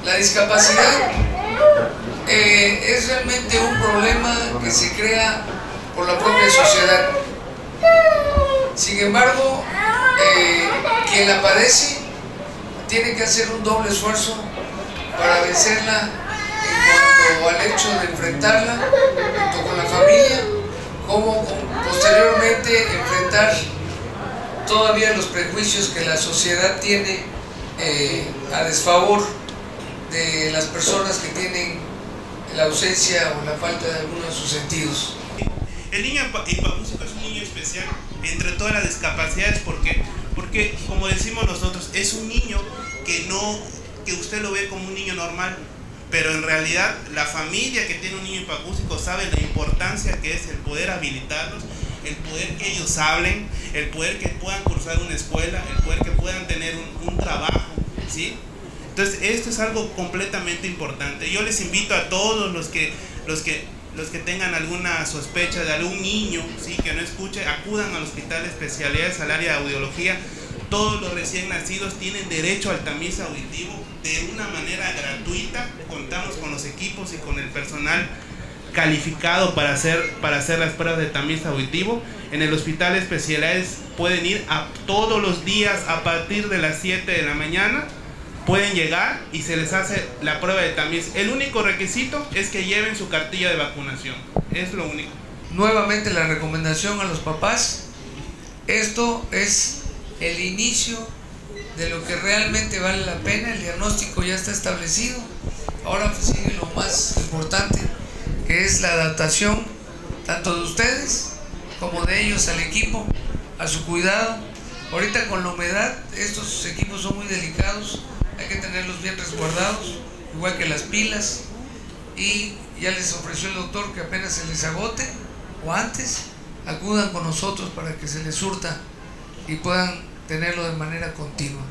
La discapacidad es realmente un problema que se crea por la propia sociedad. Sin embargo, quien la padece tiene que hacer un doble esfuerzo para vencerla en cuanto al hecho de enfrentarla junto con la familia, como posteriormente enfrentar todavía los prejuicios que la sociedad tiene a desfavor de las personas que tienen la ausencia o la falta de alguno de sus sentidos. El niño hipacústico es un niño especial entre todas las discapacidades porque como decimos nosotros, es un niño que usted lo ve como un niño normal, pero en realidad la familia que tiene un niño hipacústico sabe la importancia que es el poder habilitarlos, el poder que ellos hablen, el poder que puedan cursar una escuela, el poder que puedan tener un trabajo, ¿sí? Entonces esto es algo completamente importante. Yo les invito a todos los que tengan alguna sospecha de algún niño, ¿sí?, que no escuche, acudan al hospital de especialidades, al área de audiología. Todos los recién nacidos tienen derecho al tamiz auditivo de una manera gratuita. Contamos con los equipos y con el personal calificado para hacer las pruebas de tamiz auditivo. En el hospital de especialidades pueden ir todos los días a partir de las 7 de la mañana. Pueden llegar y se les hace la prueba de tamiz. El único requisito es que lleven su cartilla de vacunación. Es lo único. Nuevamente la recomendación a los papás. Esto es el inicio de lo que realmente vale la pena. El diagnóstico ya está establecido. Ahora sigue lo más importante, que es la adaptación tanto de ustedes como de ellos al equipo, a su cuidado. Ahorita con la humedad estos equipos son muy delicados. Hay que tenerlos bien resguardados, igual que las pilas, y ya les ofreció el doctor que apenas se les agote o antes, acudan con nosotros para que se les surta y puedan tenerlo de manera continua.